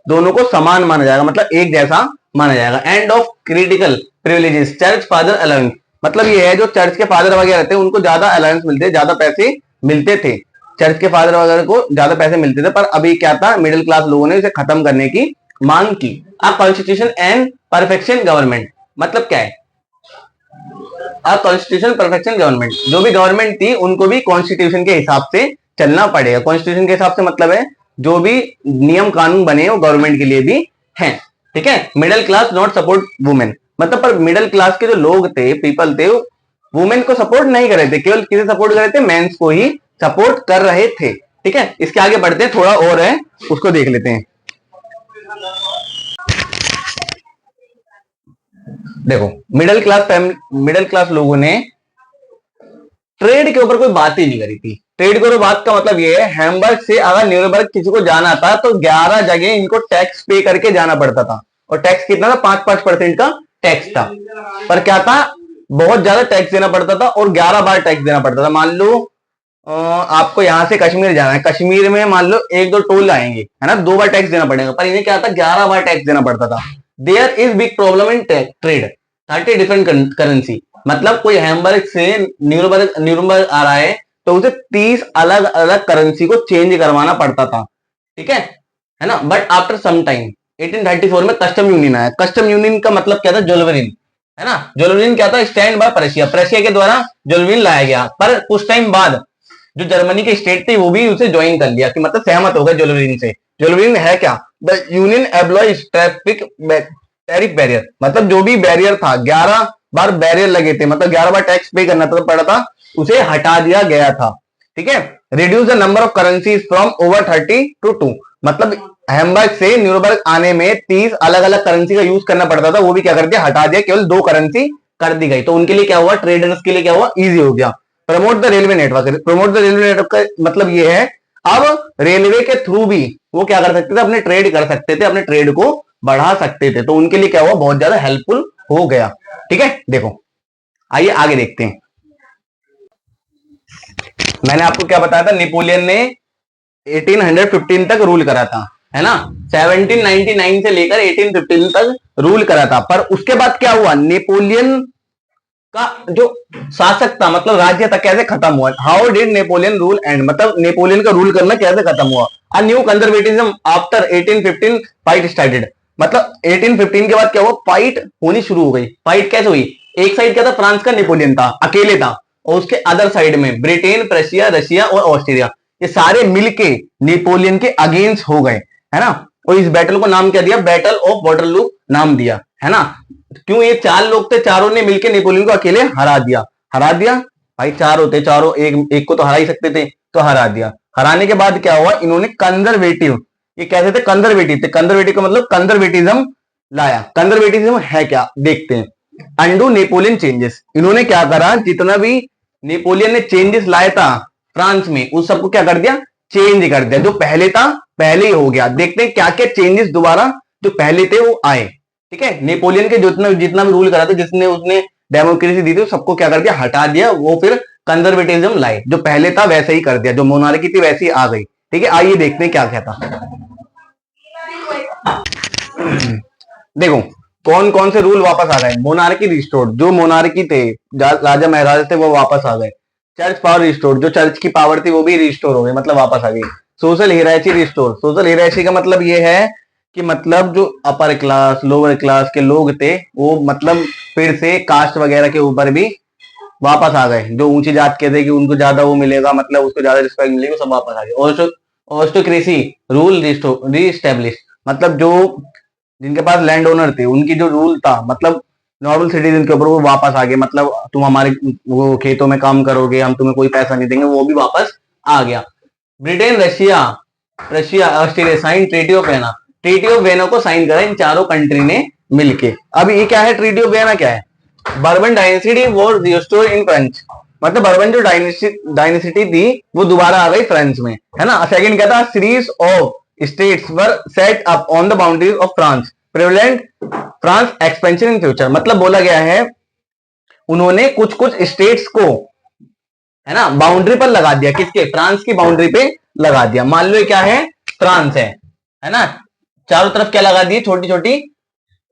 दोनों को समान माना जाएगा, मतलब एक जैसा माना जाएगा। End of critical privileges, church father allowance, मतलब ये है जो चर्च के फादर वगैरह रहते हैं उनको ज्यादा अलाउंस मिलते, ज्यादा पैसे मिलते थे। चर्च के फादर वगैरह को ज्यादा पैसे मिलते थे, पर अभी क्या था? मिडिल क्लास लोगों ने इसे खत्म करने की मांग की। अब कॉन्स्टिट्यूशन एंड परफेक्शन गवर्नमेंट मतलब क्या है? अ कॉन्स्टिट्यूशन परफेक्शन गवर्नमेंट, जो भी गवर्नमेंट थी उनको भी कॉन्स्टिट्यूशन के हिसाब से चलना पड़ेगा। कॉन्स्टिट्यूशन के हिसाब से मतलब है जो भी नियम कानून बने वो गवर्नमेंट के लिए भी हैं, ठीक है। Middle class not support women, मतलब पर मिडिल क्लास के जो लोग थे, पीपल थे, वुमेन को सपोर्ट नहीं कर रहे थे, केवल किसे सपोर्ट कर रहे थे? मेंस को ही सपोर्ट कर रहे थे, ठीक है। इसके आगे बढ़ते हैं, थोड़ा और है उसको देख लेते हैं। देखो मिडिल क्लास लोगों ने ट्रेड के ऊपर कोई बात ही नहीं करी थी। ट्रेड के ऊपर बात का मतलब ये है, हैम्बर्ग से अगर न्यूरमबर्ग किसी को जाना था तो 11 जगह इनको टैक्स पे करके जाना पड़ता था, और टैक्स कितना था? 5% का टैक्स था। पर क्या था? बहुत ज्यादा टैक्स देना पड़ता था और 11 बार टैक्स देना पड़ता था। मान लो आपको यहां से कश्मीर जाना है, कश्मीर में मान लो 1-2 टोल आएंगे, है ना, 2 बार टैक्स देना पड़ेगा, पर इन्हें क्या था? 11 बार टैक्स देना पड़ता था। There is big problem in trade, 30 different currency, मतलब कोई हैम्बर्ग से न्यूरमबर्ग आ रहा है तो उसे 30 अलग अलग करेंसी को चेंज करवाना पड़ता था, ठीक है ना। बट आफ्टर सम टाइम 1834 में कस्टम यूनियन आया। कस्टम यूनियन का मतलब क्या था? जोल्वेरिन, है ना। जोल्वेरिन क्या था? स्टैंड बाय प्रेशिया, प्रेशिया के द्वारा जोल्वेरिन लाया गया। पर कुछ टाइम बाद जो जर्मनी की स्टेट थी वो भी उसे ज्वाइन कर लिया, कि मतलब सहमत हो गए जोल्वेरिन से। जोल्वेरिन है क्या? द यूनियन एब्लॉइज टैरिफ बैरियर, मतलब जो भी बैरियर था, 11 बार बैरियर लगे थे, मतलब 11 बार टैक्स पे करना पड़ा था, उसे हटा दिया गया था, ठीक है। Reduce the number of currencies from over 30 to 2, मतलब हैम्बर्ग से न्यूरमबर्ग आने में 30 अलग अलग करेंसी का यूज करना पड़ता था, वो भी क्या कर दिया? हटा दिया, केवल 2 करेंसी कर दी गई। तो उनके लिए क्या हुआ? ट्रेडर्स के लिए क्या हुआ? इजी हो गया। Promote the railway network, promote the railway network का मतलब ये है, अब रेलवे के थ्रू भी वो क्या कर सकते थे? अपने ट्रेड कर सकते थे, अपने ट्रेड को बढ़ा सकते थे। तो उनके लिए क्या हुआ? बहुत ज्यादा हेल्पफुल हो गया, ठीक है। देखो आइए आगे देखते हैं। मैंने आपको क्या बताया था? नेपोलियन ने 1815 तक रूल करा था, है ना। 1799 से लेकर 1815 तक रूल करा था। पर उसके बाद क्या हुआ? नेपोलियन का जो शासक था, मतलब राज्य था, कैसे खत्म हुआ? How did Napoleon rule and, मतलब नेपोलियन का रूल करना कैसे खत्म हुआ? A new conservatism after 1815 fight started, मतलब 1815 के बाद क्या हुआ? फाइट होनी शुरू हो गई। फाइट कैसे हुई? एक साइड क्या था? फ्रांस का नेपोलियन था, अकेले था, और उसके अदर साइड में ब्रिटेन, प्रशिया, रशिया और ऑस्ट्रेलिया, ये सारे मिलके नेपोलियन के अगेंस्ट हो गए, है ना। और इस बैटल को नाम क्या दिया? बैटल ऑफ वाटरलू नाम दिया, है ना। क्यों? ये 4 लोग थे, चारों ने मिलकर नेपोलियन को अकेले हरा दिया। हरा दिया भाई, 4 होते, चारों एक को तो हरा ही सकते थे, तो हरा दिया। हराने के बाद क्या हुआ? इन्होंने कंजर्वेटिव, ये कैसे थे? कंजर्वेटिव थे। कंजर्वेटिव का मतलब कंजर्वेटिज्म लाया। कंजर्वेटिज्म है क्या? देखते हैं। अंडू नेपोलियन चेंजेस, इन्होंने क्या करा? जितना भी नेपोलियन ने चेंजेस लाया था फ्रांस में, उस सबको क्या कर दिया? चेंज कर दिया। जो पहले था पहले ही हो गया। देखते हैं क्या क्या चेंजेस दोबारा जो पहले थे वो आए, ठीक है। नेपोलियन के जितना भी रूल करा था, जिसने उसने डेमोक्रेसी दी थी, सबको क्या कर दिया? हटा दिया। वो फिर कंजर्वेटिज्म लाए, जो पहले था वैसे ही कर दिया, जो मोनार्की थी वैसे ही आ गई, ठीक है। आइए देखते हैं क्या क्या था। देखो कौन कौन से रूल वापस आ गए। मोनार्की रिस्टोर्ड, जो मोनार्की थे, राजा महाराजा थे, वो वापस आ गए। चर्च पावर रिस्टोर्ड, जो चर्च की पावर थी वो भी रिस्टोर हो गई, मतलब वापस आ गई। सोशल हियरार्ची रिस्टोर, सोशल हियरार्ची का मतलब ये है कि मतलब जो अपर क्लास लोअर क्लास के लोग थे वो मतलब फिर से कास्ट वगैरह के ऊपर भी वापस आ गए। जो ऊंची जात के थे कि उनको ज्यादा वो मिलेगा, मतलब उसको ज्यादा रिस्पेक्ट मिलेगी, सब वापस आ गए। ऑस्टोक्रेसी रूल रीस्टेब्लिश, मतलब जो जिनके पास लैंड ओनर थे उनकी जो रूल था, मतलब नॉर्मल सिटीजन के ऊपर, वो वापस आ गए। मतलब तुम हमारे वो खेतों में काम करोगे, हम तुम्हें कोई पैसा नहीं देंगे, वो भी वापस आ गया। Britain, Russia, Australia sign treaty of Vienna, treaty of Vienna को साइन करा इन चारों कंट्री ने मिलके। अब ये क्या है? ट्रीटी ऑफ वेना क्या है? Bourbon dynasty was restored in French, मतलब बर्बन जो डायनेसिटी थी वो दोबारा आ गई फ्रांस में, है ना। सेकंड क्या था? Series of states were set up on the boundaries of France, prevalent France expansion in future, मतलब बोला गया है उन्होंने कुछ कुछ स्टेट्स को, है ना, बाउंड्री पर लगा दिया। किसके? फ्रांस की बाउंड्री पे लगा दिया। मान लो क्या है? फ्रांस है ना, चारों तरफ क्या लगा दिए? छोटी छोटी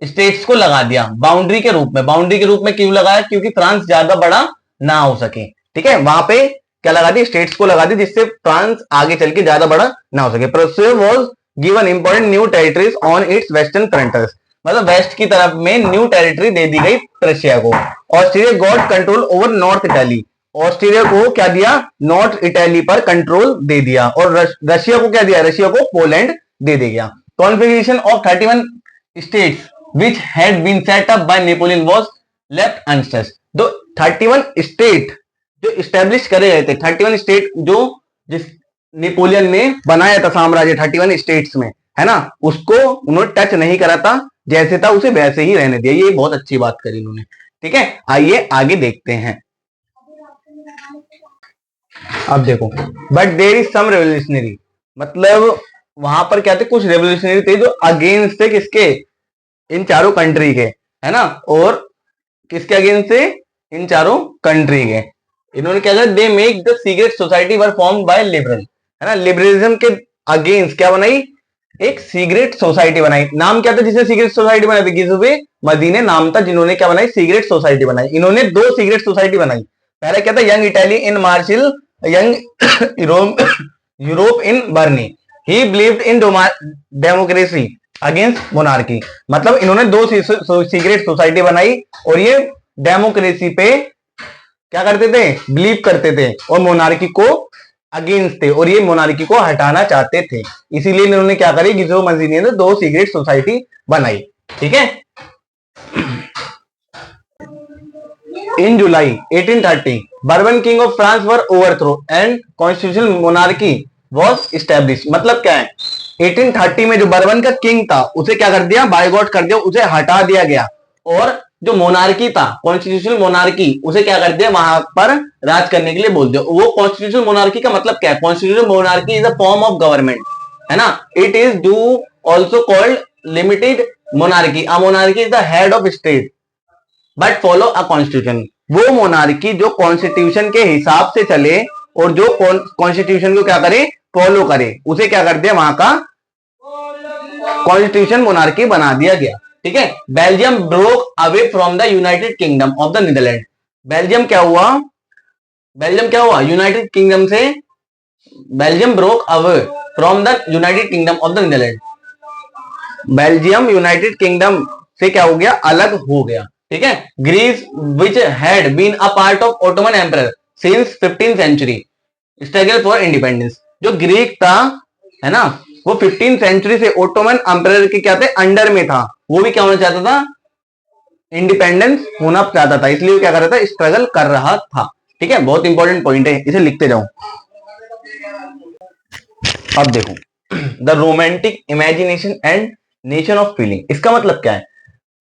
स्टेट्स को लगा दिया बाउंड्री के रूप में। बाउंड्री के रूप में क्यों लगाया? क्योंकि फ्रांस ज्यादा बड़ा ना हो सके, ठीक है। वहां पे क्या लगा दी? स्टेट्स को लगा दी, जिससे फ्रांस आगे चल के ज्यादा बड़ा ना हो सके। Process was given important new territories on it's western frontiers, मतलब वेस्ट की तरफ में न्यू टेरिटरी दे दी गई रशिया को। Austria got control over north Italy, Austria को क्या दिया, नॉर्थ इटाली पर कंट्रोल दे दिया। और रशिया को क्या दिया, रशिया को पोलैंड दे दिया। Configuration of 31 states which had been set up by Napoleon was left unstressed. तो 31 स्टेट जो स्टैब्लिश करे गए थे, 31 स्टेट जो जिस नेपोलियन ने बनाया था साम्राज्य 31 स्टेट्स में, है ना, उसको उन्होंने टच नहीं करा था, जैसे था उसे वैसे ही रहने दिया। ये बहुत अच्छी बात करी उन्होंने। ठीक है, आइए आगे देखते हैं। अब देखो, but there is some revolutionary, मतलब वहां पर क्या थे, कुछ रेवोल्यूशनरी थे जो अगेंस्ट थे किसके, इन चारों कंट्री के, है ना। और किसके अगेंस्ट थे, इन चारों कंट्री के। इन्होंने क्या किया, they make the secret society were form by liberal, है ना, लिबरलिज्म के अगेंस्ट क्या बनाई, एक सीक्रेट सोसाइटी बनाई। नाम क्या था जिसने सीक्रेट सोसाइटी बनाई थी, गिजुबे मदीने नाम था जिन्होंने क्या बनाई, सीक्रेट सोसाइटी बनाई। इन्होंने दो सीक्रेट सोसाइटी बनाई। पहला क्या था, young Italy in Marseille, young Europe in Berne. He believed in democracy against monarchy. मतलब इन्होंने दो सीक्रेट सोसाइटी बनाई और ये डेमोक्रेसी पे क्या करते थे, बिलीव करते थे, और मोनार्की को अगेंस्ट थे, और ये मोनार्की को हटाना चाहते थे। इसीलिए इन्होंने क्या करी, गिजो मजीनी ने दो सीक्रेट सोसाइटी बनाई। ठीक है। इन जुलाई 1830 bourbon king of France were overthrow and constitutional monarchy was establish. मतलब क्या है, 1830 में जो बर्बन का किंग था उसे क्या कर दिया, बायगॉट कर दिया, उसे हटा दिया गया। और जो मोनार्की था, कॉन्स्टिट्यूशनल मोनार्की, उसे क्या कर दिया, वहां पर राज करने के लिए बोल दिया। वो कॉन्स्टिट्यूशनल मोनार्की का मतलब क्या है, constitutional monarchy is a form of government, है ना। It is do also called limited monarchy. A monarchy is the head of state but follow a constitution. वो मोनार्की जो कॉन्स्टिट्यूशन के हिसाब से चले और जो कॉन्स्टिट्यूशन को क्या करे, फॉलो करे, उसे क्या कर दिया, वहां का कॉन्स्टिट्यूशन मोनार्की बना दिया गया। ठीक है। Belgium broke away from the United Kingdom of the Netherland. Belgium क्या हुआ, बेल्जियम क्या हुआ, यूनाइटेड किंगडम से, Belgium broke away from the United Kingdom of the Netherland. Belgium United Kingdom से क्या हो गया, अलग हो गया। ठीक है। Greece which had been a part of Ottoman empire since 15th century struggle for independence. जो ग्रीक था, है ना, वो 15th सेंचुरी से ओटोमन एम्पायर के क्या थे, अंडर में था। वो भी क्या होना चाहता था, इंडिपेंडेंस होना चाहता था, इसलिए क्या कर रहा था, स्ट्रगल कर रहा था। ठीक है, बहुत इंपॉर्टेंट पॉइंट है, इसे लिखते जाओ। अब देखो, the romantic imagination and nation of feeling, इसका मतलब क्या है,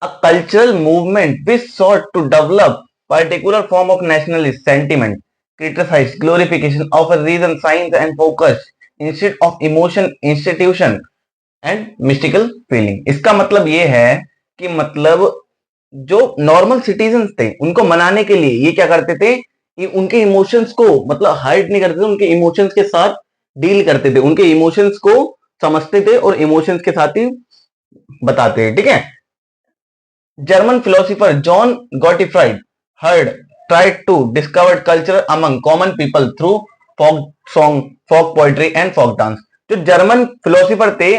a cultural movement which sought to develop particular form of nationalist sentiment, criticize glorification of a reason, science and focus instead of emotion, institution and mystical feeling। इसका मतलब ये है कि मतलब जो नॉर्मल सिटीजन्स थे उनको मनाने के लिए ये क्या करते थे, ये उनके इमोशंस को मतलब हाइड नहीं करते थे, उनके इमोशंस के साथ डील करते थे, उनके इमोशंस को समझते थे और इमोशंस के साथ ही बताते हैं। ठीक है। German philosopher John Gottfried Herd tried to discover culture among common people through folk song, folk poetry and folk dance। जो जर्मन फिलोसोफर थे,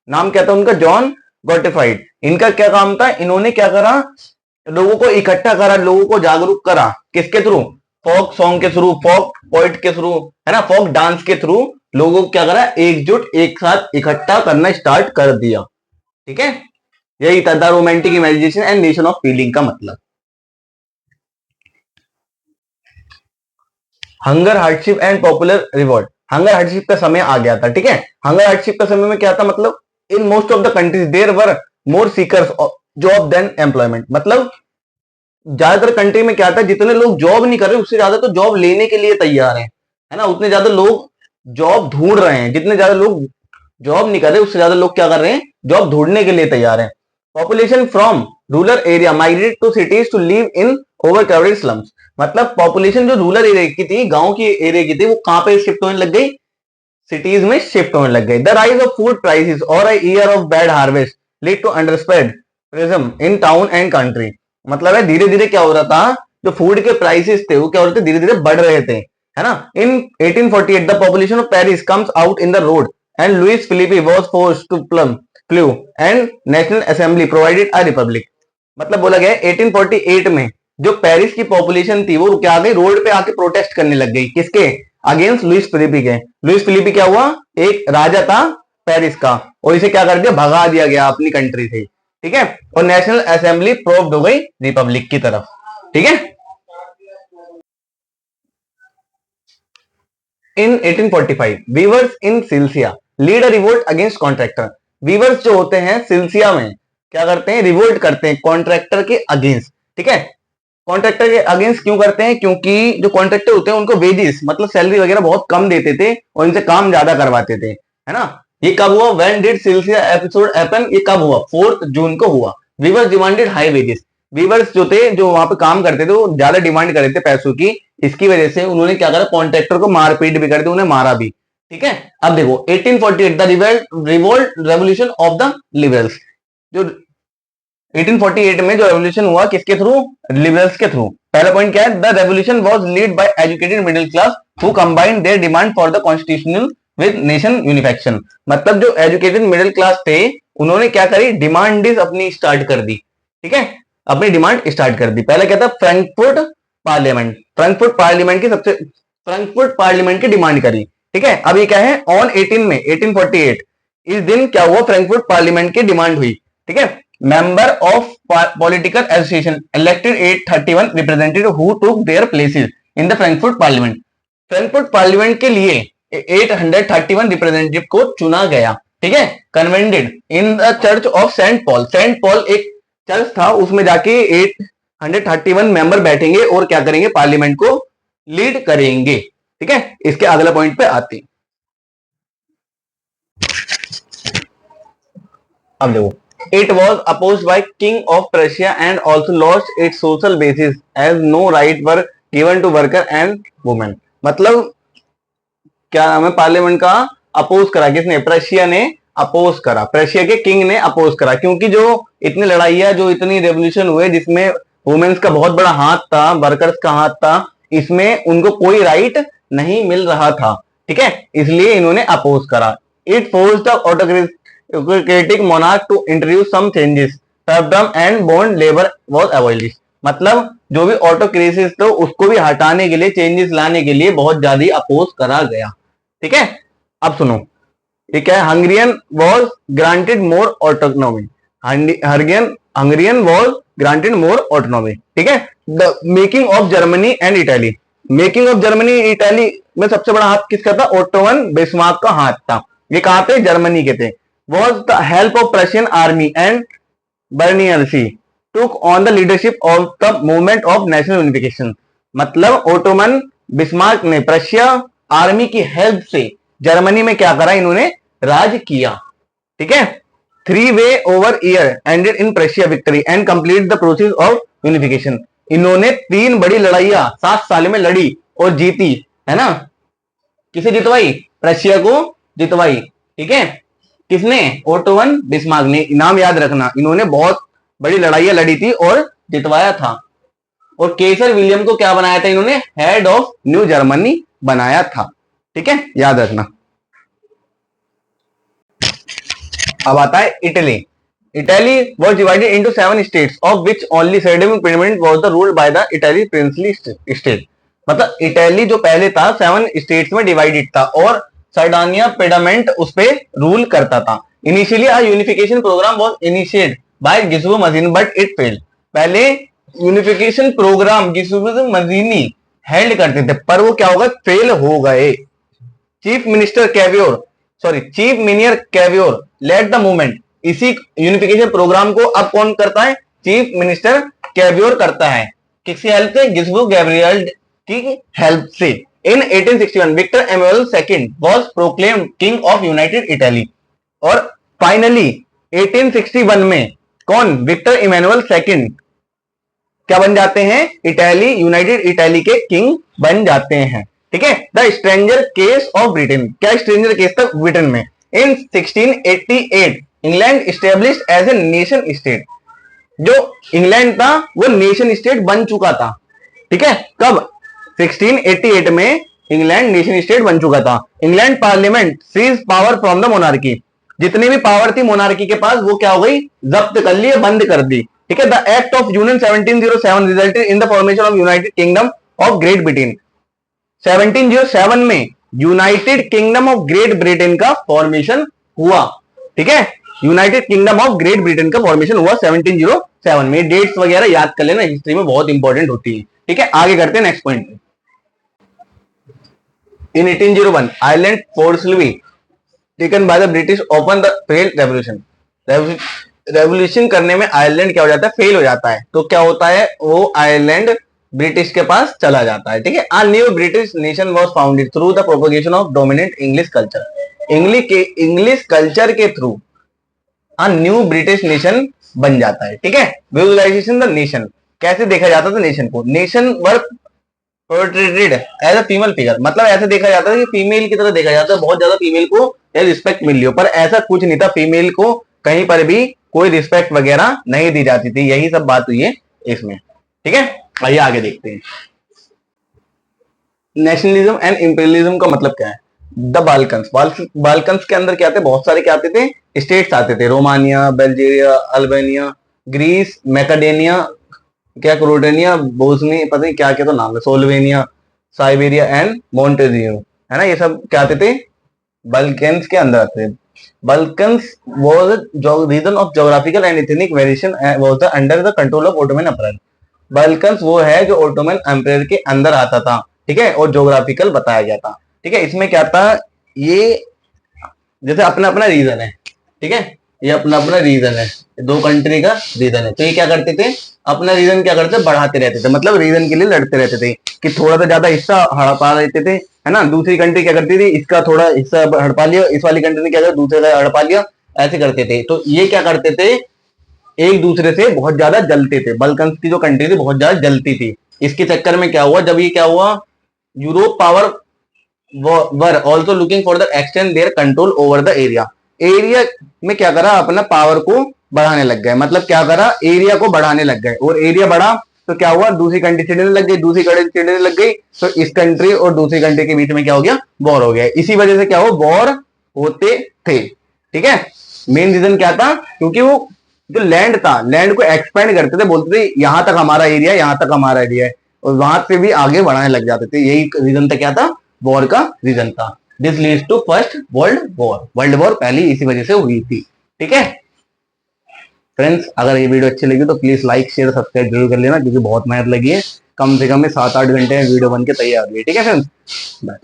नाम क्या था उनका, जॉन गॉटफ्राइड। इनका क्या काम था, इन्होंने क्या करा, लोगों को इकट्ठा करा, लोगों को जागरूक करा, किसके थ्रू, फोक सॉन्ग के थ्रू, फोक पोइट के थ्रू, है ना, फोक डांस के थ्रू, लोगों को क्या करा, एकजुट एक साथ इकट्ठा करना स्टार्ट कर दिया। ठीक है, यही था the romantic imagination and nation of feeling का मतलब। Hunger hardship and popular reward. Hunger hardship का समय आ गया था। ठीक है, हंगर हार्डशिप का समय में क्या था, मतलब in most of the countries there were more seekers job than employment. मतलब ज्यादातर कंट्री में क्या था, जितने लोग जॉब नहीं कर रहे उससे ज्यादा तो जॉब लेने के लिए तैयार है ना, उतने ज्यादा लोग जॉब ढूंढ रहे हैं। जितने ज्यादा लोग जॉब नहीं कर रहे उससे ज्यादा लोग क्या कर रहे हैं, जॉब ढूंढने के लिए तैयार हैं। Population from rural area migrate to cities to live in overcrowded slums. मतलब पॉपुलेशन जो रूरल एरिया की थी, गांव की एरिया की थी, वो कहां पे शिफ्ट होने लग गई, सिटीज में शिफ्ट होने लग गई। The rise of food prices और a year of bad harvest lead to underspread in town and country. मतलब है धीरे धीरे क्या हो रहा था, जो फूड के प्राइसेस थे वो क्या हो रहे थे, धीरे धीरे बढ़ रहे थे, है ना। In 1848 the population of Paris comes out in the road and Louis Philippe was forced to flee and national assembly provided a republic. मतलब बोला गया 1848 में जो पेरिस की पॉपुलेशन थी वो क्या आ गई, रोड पे आके प्रोटेस्ट करने लग गई, किसके अगेंस्ट, लुइस फिलिपी के। लुइस फिलिपी क्या हुआ, एक राजा था पेरिस का, और इसे क्या कर दिया, भगा दिया गया अपनी कंट्री से, ठीक है। और नेशनल असेंबली प्रोव्ड हो गई रिपब्लिक की तरफ, ठीक है। In 1845 weavers in Silesia lead a revolt against contractor. Weavers जो होते हैं सिल्सिया में क्या करते हैं, रिवोल्ट करते हैं कॉन्ट्रैक्टर के अगेंस्ट, ठीक है। कॉन्ट्रैक्टर के अगेंस्ट क्यों करते हैं, क्योंकि जो कॉन्ट्रैक्टर होते हैं उनको वेजेस मतलब सैलरी वगैरह बहुत कम देते थे और इनसे काम ज्यादा करवाते थे, है ना। ये कब हुआ, when did Silesia episode happen, ये कब हुआ, 4 जून को हुआ। Weavers demanded high wages, weavers जो थे जो वहां पे काम करते थे वो ज्यादा डिमांड कर रहे थे पैसों की, इसकी वजह से उन्होंने क्या करा, कॉन्ट्रैक्टर को मारपीट भी कर दी, उन्हें मारा भी, ठीक है। अब देखो 1848 the revolt revolution of the liberals, जो 1848 में जो रेवोल्यूशन हुआ किसके थ्रू, लिबरल्स के थ्रू। पहला पॉइंट क्या है, the revolution was lead by educated middle class who combined their demand for the constitutional with nation unification. मतलब जो एजुकेटेड मिडिल क्लास थे उन्होंने क्या करी, डिमांड अपनी स्टार्ट कर दी, ठीक है, अपनी डिमांड स्टार्ट कर दी। पहले क्या था, फ्रैंकफर्ट पार्लियामेंट, फ्रैंकफर्ट पार्लियामेंट की सबसे, फ्रैंकफर्ट पार्लियामेंट की डिमांड करी, ठीक है। अब ये क्या है, ऑन 18 में 1848 इस दिन क्या हुआ, फ्रैंकफर्ट पार्लियामेंट की डिमांड हुई, ठीक है। Member of political association elected 831 representative who took their places in the Frankfurt parliament. Frankfurt parliament के लिए 831 रिप्रेजेंटेटिव को चुना गया, ठीक है। Convented in the church of Saint Paul, Saint Paul एक चर्च था, उसमें जाके 831 मेंबर बैठेंगे और क्या करेंगे, पार्लियामेंट को लीड करेंगे, ठीक है। इसके अगला पॉइंट पे आते हैं। अब देखो, it was opposed by king of Prussia and also lost its social basis as no right were given to worker and women। मतलब क्या नाम है, पार्लियामेंट का अपोज करा किसने, प्रशिया ने अपोज करा, प्रशिया के किंग ने अपोज करा, क्योंकि जो इतनी लड़ाइयां, जो इतनी रेवोल्यूशन हुए जिसमें वुमेन्स का बहुत बड़ा हाथ था, वर्कर्स का हाथ था, इसमें उनको कोई राइट नहीं मिल रहा था, ठीक है, इसलिए इन्होंने अपोज करा। It force the autocratic monarch to introduce some changes, serfdom and bond labour was abolished. मतलब जो भी ऑटोक्रेसिस तो उसको भी हटाने के लिए, चेंजेस लाने के लिए बहुत ज्यादा अपोज करा गया, ठीक है। अब सुनो, ये क्या है, Hungarian was granted more autonomy, Hungarian was granted more autonomy, ठीक है। The making of Germany and Italy, making of Germany Italy में सबसे बड़ा हाथ किसका था, ओटोवन बिस्मार्क का हाथ था। ये कहां पे, जर्मनी के थे। Was the help of Prussian army and bureaucracy took on the leadership of the movement of national unification. मतलब ओटोमन बिस्मार्क ने प्रशिया आर्मी की हेल्प से जर्मनी में क्या करा, इन्होंने राज किया, ठीक है। 3 way over year ended in Prussia victory and complete the process of unification. इन्होंने 3 बड़ी लड़ाइयां 7 साल में लड़ी और जीती, है ना। किसे जितवाई, प्रशिया को जितवाई, ठीक है। किसने, ओटोवन बिस्मार्क ने। नाम याद रखना, इन्होंने बहुत बड़ी लड़ाइयां लड़ी थी और जितवाया था। और केसर विलियम को क्या बनाया था इन्होंने, हेड ऑफ न्यू जर्मनी बनाया था, ठीक है, याद रखना। अब आता है Italy. Italy was divided into 7 states of which only सर्डेम pyramid was the ruled by the Italy princely state. मतलब इटली जो पहले था 7 स्टेट्स में डिवाइडेड था और सर्डानिया पेडामेंट उस पे रूल करता था। Initially a unification programme was initiated by Giuseppe Mazzini but it failed. पहले unification programme Giuseppe Mazzini held करते थे पर वो क्या होगा, फेल हो गए। Chief minister Cavour, sorry chief minister Cavour led the movement. इसी यूनिफिकेशन प्रोग्राम को अब कौन करता है, चीफ मिनिस्टर कैवियोर करता है। किसकी हेल्प से, गिस्बो गैब्रियल की हेल्प से। In 1861, Victor Emmanuel II was proclaimed King of United Italy। और फाइनली 1861 में कौन, विक्टर इमैनुअल सेकंड क्या बन जाते हैं, इटली, यूनाइटेड इटली के किंग बन जाते हैं, ठीक है। The stranger case of Britain, क्या स्ट्रेंजर केस था ब्रिटेन में। In 1688 England established as a nation state. जो इंग्लैंड था वो नेशन स्टेट बन चुका था, ठीक है। कब, 1688 में इंग्लैंड नेशन स्टेट बन चुका था। England parliament seize power from the monarchy, जितनी भी पावर थी मोनार्की के पास वो क्या हो गई, जब्त कर ली, बंद कर दी। ठीक है, the act of union 1707 resulted in the formation of United Kingdom of great Britain. 1707 में United Kingdom of great Britain का फॉर्मेशन हुआ। ठीक है, United Kingdom of great Britain का फॉर्मेशन हुआ 1707 में। डेट्स वगैरह याद कर लेना, हिस्ट्री में बहुत इंपॉर्टेंट होती है। ठीक है, आगे करते हैं next point. In 1801, Ireland forcibly taken by the British opened the failed revolution. Revolution करने में आयरलैंड क्या हो जाता है, फेल हो जाता है। तो क्या होता है, वो आयरलैंड ब्रिटिश के पास चला जाता है। ठीक है, a new British nation was founded through the propagation of dominant English culture. English culture के through a new British nation बन जाता है। ठीक है, विजुअलाइजेशन द नेशन, कैसे देखा जाता था नेशन को, nation were portrayed as a female figure, मतलब ऐसे देखा जाता है कि फीमेल की तरह देखा जाता है, बहुत ज्यादा फीमेल को रिस्पेक्ट मिल रही हो, पर ऐसा कुछ नहीं था, फीमेल को कहीं पर भी कोई रिस्पेक्ट वगैरह नहीं दी जाती थी। यही सब बात हुई है इसमें। ठीक है, आइए आगे देखते हैं। नेशनलिज्म एंड इंपीरियलिज्म का मतलब क्या है। द बाल्कन्स, बाल्कन्स के अंदर क्या थे, बहुत सारे क्या आते थे, स्टेट्स आते थे, रोमानिया, बेल्जेरिया, अल्बानिया, ग्रीस, मैकेडोनिया, क्या क्रोटेनिया, बोस्नी, पता नहीं क्या क्या तो नाम है, सोल्वेनिया, साइबेरिया एंड मोन्टेनियो, है ना, ये सब क्या आते थे, बल्कन्स के अंदर आते थे। Balkans was region of geographical and ethnic variation was under the control of Ottoman empire. Balkans वो है जो ओटोमन एम्पायर के अंदर आता था। ठीक है, और ज्योग्राफिकल बताया गया था। ठीक है, इसमें क्या था, ये जैसे अपना अपना रीजन है। ठीक है, ये अपना अपना रीजन है, दो कंट्री का रीजन है। तो ये क्या करते थे, अपना रीजन क्या करते थे, बढ़ाते रहते थे, मतलब रीजन के लिए लड़ते रहते थे कि थोड़ा सा ज्यादा हिस्सा हड़पा लेते थे, है ना। दूसरी कंट्री क्या करती थी, इसका थोड़ा हिस्सा हड़पा लिया, इस वाली कंट्री ने क्या किया, दूसरे का हड़पा लिया, ऐसे करते थे। तो ये क्या करते थे, एक दूसरे से बहुत ज्यादा जलते थे। बल्कन्स की जो कंट्री थी बहुत ज्यादा जलती थी। इसके चक्कर में क्या हुआ, जब ये क्या हुआ, Europe power were also looking for the extend their control over the area. Area में क्या करा, अपना पावर को बढ़ाने लग गए, मतलब क्या करा, एरिया को बढ़ाने लग गए। और एरिया बढ़ा तो क्या हुआ, दूसरी कंट्री चिढ़ने लग गई, दूसरी कंट्री चिढ़ने लग गई, तो इस कंट्री और दूसरी कंट्री के बीच में क्या हो गया, वॉर हो गया। इसी वजह से क्या हो, वॉर होते थे। ठीक है, मेन रीजन क्या था, क्योंकि वो जो लैंड था, लैंड को एक्सपेंड करते थे, बोलते थे यहां तक हमारा एरिया, यहां तक हमारा एरिया है, और वहां से भी आगे बढ़ाने लग जाते थे। यही रीजन था, क्या था, वॉर का रीजन था। This leads to first world war. World war पहली इसी वजह से हुई थी। ठीक है फ्रेंड्स, अगर ये वीडियो अच्छी लगी तो प्लीज लाइक शेयर सब्सक्राइब जरूर कर लेना, क्योंकि बहुत मेहनत लगी है, कम से कम में 7-8 घंटे में वीडियो बन के तैयार हुई है। ठीक है फ्रेंड्स, बाय।